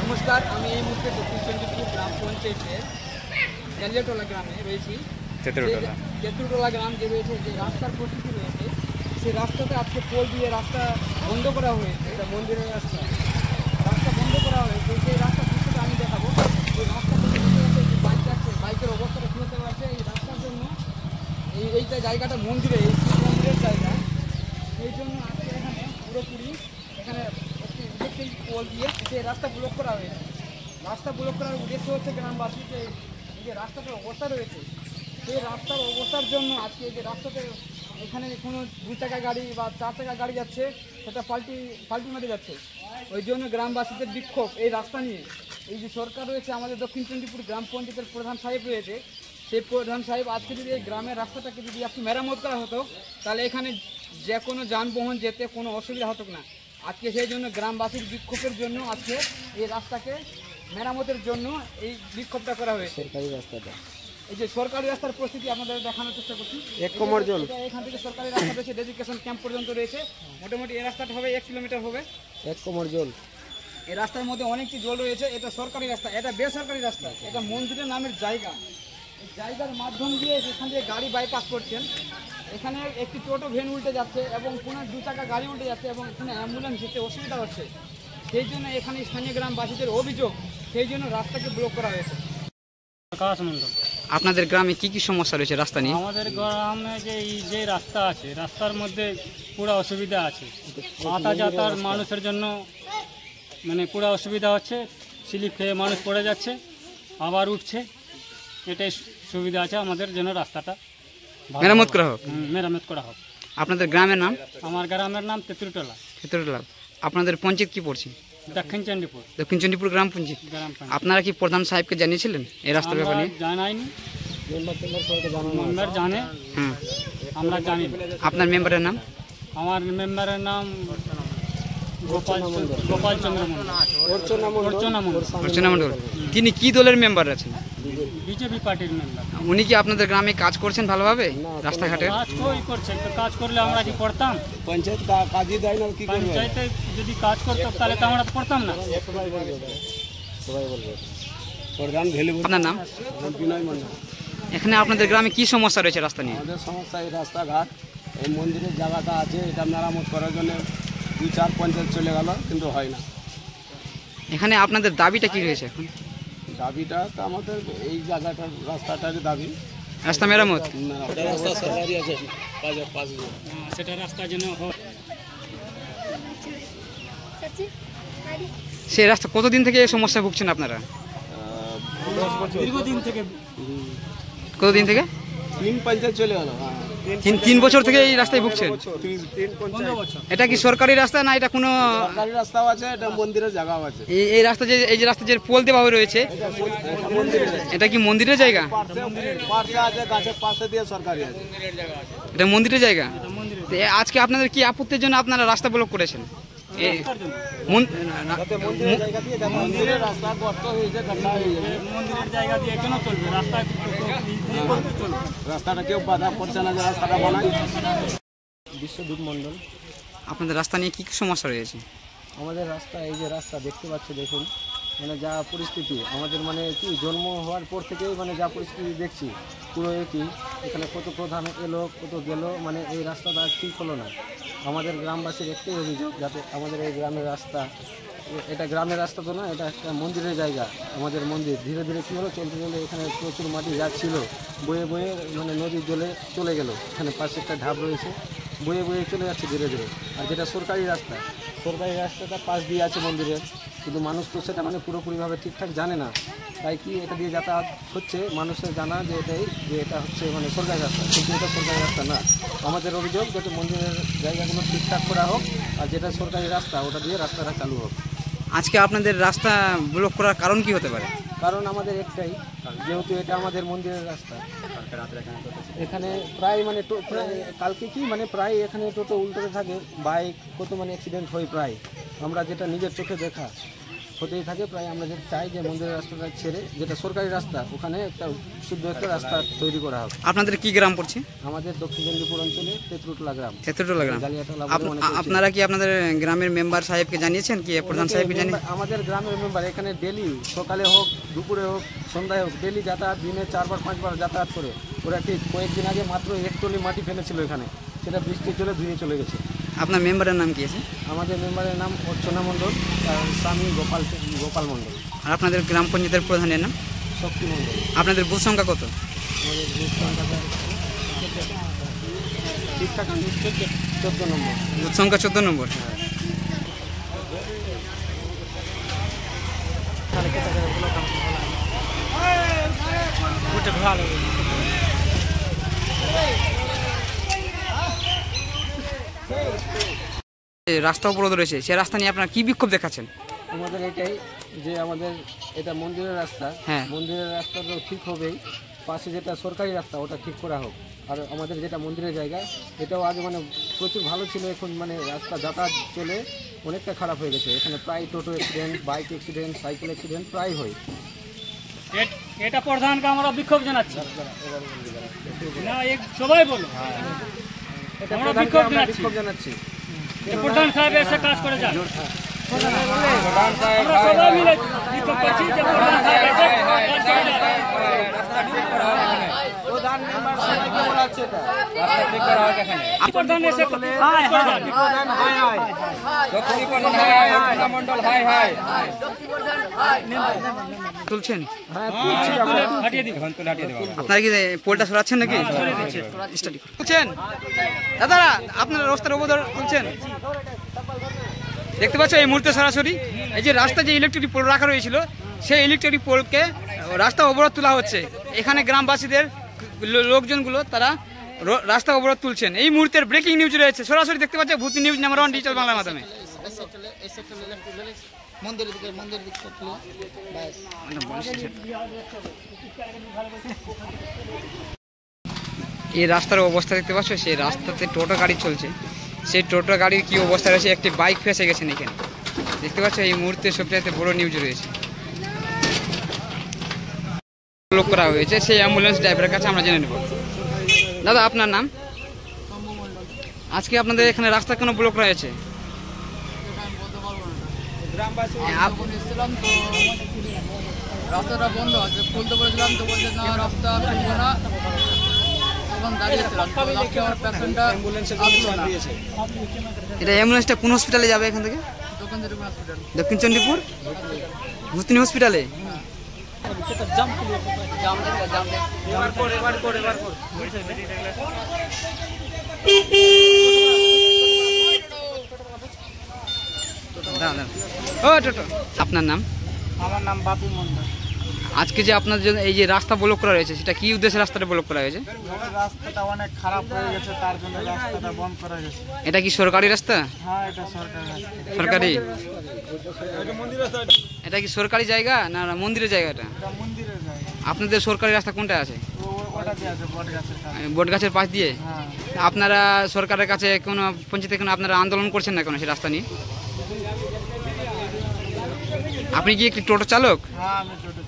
নমস্কার, আমি এই মুহূর্তে দক্ষিণ চণ্ডীপুর গ্রাম পঞ্চায়েতের জালিয়াটোলা গ্রামে রয়েছি। তেঁতুলটোলা গ্রাম যে রয়েছে, যে রাস্তার পরিস্থিতি রয়েছে, সেই রাস্তাতে আজকে পোল দিয়ে রাস্তা বন্ধ করা হয়েছে। এটা মন্দিরের রাস্তা, রাস্তা বন্ধ করা হয়েছে। সেই রাস্তার দৃশ্যটা আমি দেখাবো। এই রাস্তা বাইক যাচ্ছে, বাইকের অবস্থাটা কী হতে পারছে এই রাস্তার জন্য। এইটা জায়গাটা মন্দিরে, এই শিব মন্দিরের জায়গা, সেই জন্য আজকে এখানে পুরোপুরি এখানে ইলেকট্রিক পোল দিয়ে যে রাস্তা ব্লক করা হয়েছে। রাস্তা ব্লক করার উদ্দেশ্য হচ্ছে গ্রামবাসী যে রাস্তাটার অবস্থা রয়েছে, সেই রাস্তার অবস্থার জন্য আজকে যে রাস্তাতে এখানে কোনো 2 চাকা গাড়ি বা 4 চাকা গাড়ি যাচ্ছে, সেটা পাল্টি মারে যাচ্ছে। ওই জন্য গ্রামবাসীদের বিক্ষোভ এই রাস্তা নিয়ে। এই যে সরকার রয়েছে, আমাদের দক্ষিণ চণ্ডীপুর গ্রাম পঞ্চায়েতের প্রধান সাহেব রয়েছে, সেই প্রধান সাহেব আজকে যদি এই গ্রামের রাস্তাটাকে যদি একটু মেরামত করা হতো, তাহলে এখানে যে কোনো যানবাহন যেতে কোনো অসুবিধা হতো না। আজকে সেই জন্য গ্রামবাসীর বিক্ষোভের জন্য আজকে এই রাস্তাকে মেরামতের জন্য এই বিক্ষোভটা করা হয়েছে। সরকারি রাস্তাটা, এই যে সরকারি রাস্তার পরিস্থিতি আপনাদের দেখানোর চেষ্টা করছি। এখান থেকে সরকারি রাস্তা রয়েছে, ডেডিকেশন ক্যাম্প পর্যন্ত রয়েছে। মোটামুটি এই রাস্তাটা হবে 1 কিলোমিটার হবে। 1 কোমর জল। এই রাস্তার মধ্যে অনেকটি জল রয়েছে। এটা সরকারি রাস্তা, এটা বেসরকারি রাস্তা। এটা মন্দিরের নামের জায়গা। এই জায়গার মাধ্যম দিয়ে এখান থেকে গাড়ি বাইপাস করছেন। এখানে একটি টোটো ভ্যান উল্টে যাচ্ছে এবং কোনো 2 চাকা গাড়ি উল্টে যাচ্ছে এবং এখানে অ্যাম্বুলেন্স যেতে অসুবিধা হচ্ছে। সেই জন্য এখানে স্থানীয় গ্রামবাসীদের অভিযোগ, সেই জন্য রাস্তাকে ব্লক করা হয়েছে। আপনাদের গ্রামে কি কি সমস্যা রয়েছে রাস্তা নিয়ে? আমাদের গ্রামে যে রাস্তা আছে, রাস্তার মধ্যে পুরো অসুবিধা আছে। যাতায়াত মানুষের জন্য মানে পুরো অসুবিধা হচ্ছে। স্লিপ খেয়ে মানুষ পড়ে যাচ্ছে, আবার উঠছে। এটাই সুবিধা আছে আমাদের জন্য। রাস্তাটা মেরামত করা হোক। মেরামত করা হোক। আপনাদের গ্রামের নাম? আমার গ্রামের নাম তেঁতুলটোলা। তেঁতুলটোলা। আপনাদের পঞ্চায়েত কি পড়ছে? দক্ষিণ চণ্ডীপুর। দক্ষিণ চণ্ডীপুর গ্রাম পঞ্চায়েত। আপনারা কি প্রধান সাহেবকে জানিয়েছিলেন এই রাস্তার ব্যাপারে? জানাইনি, মেম্বার জানে, আমরা জানি। আপনার মেম্বারের নাম? আমার মেম্বারের নাম গোপাল চন্দ্র মন্ডল। তিনি কি দলের মেম্বার আছেন? বিজেপি পার্টির মেম্বার। উনি কি আপনাদের গ্রামে কাজ করছেন ভালোভাবে রাস্তাঘাটে? কাজ করছে, তো কাজ করলে আমরা কি করতাম? পঞ্চায়েত কাজই দেয় না, কি করবে? পঞ্চায়েতে যদি কাজ করতো তাহলে তো আমরা করতাম না। আপনার নাম? এখানে আপনাদের গ্রামে কি সমস্যা রয়েছে রাস্তা নিয়ে? আমাদের সমস্যা এই রাস্তাঘাট, এই মন্দিরের জায়গাটা আছে, এটা মেরামত করার জন্য 2-4 পঞ্চায়েত চলে গেল, কিন্তু হয় না। এখানে আপনাদের দাবিটা কি রয়েছে এখন? দাবিটা তো আমাদের এই জায়গাটার রাস্তাটার দাবি, রাস্তা মেরামত। রাস্তা সরকারি আছে, সেটা রাস্তার জন্য সেই রাস্তা কতদিন থেকে এই সমস্যা ভুগছেন আপনারা? দীর্ঘদিন থেকে। কতদিন থেকে? 3 পঞ্চায়েত চলে গেল। 3 বছর থেকে এই রাস্তায় ভুগছেন? এটা কি সরকারি রাস্তা না এটা কোনো? সরকারি রাস্তাও আছে, এটা মন্দিরের জায়গাও আছে। এই রাস্তা এই যে রাস্তা যে পোল দেওয়া রয়েছে, এটা কি মন্দিরের জায়গা? পাশে আছে, গাছের পাশে দিয়ে সরকারি আছে। এটা মন্দিরের জায়গা। আজকে আপনাদের কি আপত্তির জন্য আপনারা রাস্তা ব্লক করেছেন? রাস্তাটা কেউ বাধা করছে না যে রাস্তাটা বানায়। বিশ্বদীপ মণ্ডল। আপনাদের রাস্তা নিয়ে কি কি সমস্যা রয়েছে? আমাদের রাস্তা, এই যে রাস্তা দেখতে পাচ্ছি, দেখুন মানে যা পরিস্থিতি আমাদের, মানে কি জন্ম হওয়ার পর থেকেই মানে যা পরিস্থিতি দেখছি পুরো একই। এখানে কত প্রধান এলো, কত গেল, মানে এই রাস্তাটা ঠিক হলো না। আমাদের গ্রামবাসীর একটাই অভিযোগ, যাতে আমাদের এই গ্রামের রাস্তা, এটা গ্রামের রাস্তা তো না, এটা একটা মন্দিরের জায়গা। আমাদের মন্দির ধীরে ধীরে কী হলো, চলতে চলতে এখানে প্রচুর মাটি যাচ্ছিল, বয়ে বয়ে মানে নদীর জলে চলে গেল। এখানে পাশে একটা ঢাব রয়েছে, বয়ে বয়ে চলে যাচ্ছে ধীরে ধীরে। আর যেটা সরকারি রাস্তাটা পাশ দিয়ে আছে মন্দিরের, কিন্তু মানুষ তো সেটা মানে পুরোপুরিভাবে ঠিকঠাক জানে না। তাই কি এটা দিয়ে যাতায়াত হচ্ছে, মানুষের জানা যে এটা হচ্ছে মানে সরকারি রাস্তা, কিন্তু এটা সরকারি রাস্তা না। আমাদের অভিযোগ যাতে মন্দিরের জায়গাগুলো ঠিকঠাক করা হোক, আর যেটা সরকারি রাস্তা ওটা দিয়ে রাস্তাটা চালু হোক। আজকে আপনাদের রাস্তা ব্লক করার কারণ কি হতে পারে? কারণ আমাদের একটাই, যেহেতু এটা আমাদের মন্দিরের রাস্তা, এখানে প্রায় মানে কালকে কি মানে প্রায় এখানে টোটো উল্টোতে থাকে, বাইক কত মানে অ্যাক্সিডেন্ট হয় প্রায়, আমরা যেটা নিজের চোখে দেখা। হতেই থাকে। প্রায় আমরা যেটা চাই যে মন্দিরের রাস্তাটা ছেড়ে যেটা সরকারি রাস্তা ওখানে একটা শুদ্ধ একটা রাস্তা তৈরি করা হবে। আপনাদের কি গ্রাম পড়ছে? আমাদের দক্ষিণ চন্দ্রপুর অঞ্চলে তেঁতুলটোলা গ্রাম। তেঁতুলটোলা গ্রাম। জালিয়াটোলা বলে অনেকে চেনে। আপনারা কি আপনাদের গ্রামের মেম্বার সাহেবকে জানিয়েছেন, কি প্রধান সাহেবকে জানিয়েছেন? আমাদের গ্রামের মেম্বার এখানে ডেলি সকালে হোক দুপুরে হোক সন্ধ্যায় হোক ডেলি যাতায়াত, দিনে 4বার 5বার যাতায়াত করে। ওরা কি কয়েকদিন আগে মাত্র 1 টলি মাটি ফেলেছিল এখানে, সেটা বৃষ্টির জলে ধুয়ে চলে গেছে। আপনার মেম্বারের নাম কি আছে? আমাদের মেম্বারের নাম অর্চনা মণ্ডল, তার স্বামী গোপাল মণ্ডল। আর আপনাদের গ্রাম পঞ্চায়েতের প্রধানের নাম? শক্তি মণ্ডল। আপনাদের বুথ সংখ্যা কত? আমাদের বুথ সংখ্যাটা ঠিকঠাক 14 নম্বর। বুথ সংখ্যা 14 নম্বর। রাস্তা অবরোধ রয়েছে, সে রাস্তা নিয়ে আপনারা কি বিক্ষোভ দেখাচ্ছেন? আমাদের এটাই যে আমাদের এটা মন্দিরের রাস্তা, হ্যাঁ। মন্দিরের রাস্তা তো ঠিক হবেই, পাশে যেটা সরকারি রাস্তা ওটা ঠিক করা হোক। আর আমাদের যেটা মন্দিরের জায়গা এটাও আগে মানে প্রচুর ভালো ছিল, এখন মানে রাস্তা যাতায়াত চলে অনেকটা খারাপ হয়ে গেছে। এখানে প্রায় টোটো accident, bike accident, cycle accident প্রায় হয়। এটা প্রধানকে আমরা বিক্ষোভ জানাচ্ছি। না, সবাই বলো এটা আমরা প্রধানকে আমরা বিক্ষোভ বিক্ষোভ জানাচ্ছি। প্রধান সাহেব এসে কাজ করে যান। আমরা সবাই মিলে বিক্ষোভ করছি যে প্রধান সাহেব এসে কাজ করে যান। প্রধান মেম্বার সবাইকে বলাচ্ছে এটা রাস্তা ঠিক করা হোক এখানে। প্রধান এসে কাজ করে যান। প্রধান হাই হাই দক্ষিণী প্রধান হাই হাই, অর্চনা মণ্ডল হাই হাই। তুলছেন? হ্যাঁ তুলছি আমরা। হাঁটিয়ে দিন। এখন তুলে হাঁটিয়ে দেবো। আপনারা কি পোলটা সরাচ্ছেন নাকি? স্টাডি তুলছেন দাদারা, আপনারা রাস্তার অবরোধ তুলছেন? দেখতে পাচ্ছ এই মুহূর্তে সরাসরি এই যে রাস্তা যে ইলেকট্রিক পোল রাখা রয়েছিল সেই ইলেকট্রিক পোলকে রাস্তা অবরোধ তোলা হচ্ছে। এখানে গ্রামবাসীদের লোকজনগুলো তারা রাস্তা অবরোধ তুলছেন। এই মুহূর্তের ব্রেকিং নিউজ রয়েছে, সরাসরি দেখতে পাচ্ছে ভূতি নিউজ নাম্বার 1 ডিজিটাল বাংলার মাধ্যমে। এই রাস্তার অবস্থা দেখতে পাচ্ছ, সেই রাস্তাতে টোটো গাড়ি চলছে, সেই টোটো গাড়ির কি অবস্থা রয়েছে, একটি বাইক ফেসে গেছেন এখানে দেখতে পাচ্ছ। এই মুহূর্তে সবচাইতে বড় নিউজ রয়েছে, লোক করা হয়েছে সেই অ্যাম্বুলেন্স ড্রাইভারের কাছে আমরা জেনে নেব। দাদা আপনার নাম? আজকে আপনাদের এখানে রাস্তা কেন ব্লক রয়েছে? রাস্তাটা বন্ধ আছে, খুলতে বলেছিলাম তো বলছে না রাস্তা খুলবো না, তখন দাঁড়িয়েছিলাম। এটা অ্যাম্বুলেন্সটা কোন হসপিটালে যাবে এখান থেকে? দক্ষিণ চন্দ্রপুর ভূতনি হসপিটালে। ও টোটো, আপনার নাম? আমার নাম বাপু মন্ডল। আজকে যে আপনার জন্য এই যে রাস্তা ব্লক করা হয়েছে সেটা কি উদ্দেশ্যে রাস্তাটা ব্লক করা হয়েছে? রাস্তাটা অনেক খারাপ হয়ে গেছে, তার জন্য রাস্তাটা বন্ধ করা গেছে। এটা কি সরকারি রাস্তা? হ্যাঁ, এটা সরকারি রাস্তা। সরকারি? এটা কি সরকারি জায়গা না মন্দিরের জায়গা? এটা মন্দিরের জায়গা। আপনাদের সরকারি রাস্তা কোনটা আছে? ওটা দিয়ে আছে বট গাছের কাছে। বট গাছের পাশ দিয়ে? হ্যাঁ। আপনারা সরকারের কাছে কোনো পঞ্চায়েতে কোনো আপনারা আন্দোলন করছেন না কোনো সেই রাস্তা নিয়ে? আপনি কি একটি টোটো চালক? হ্যাঁ, আমি টোটো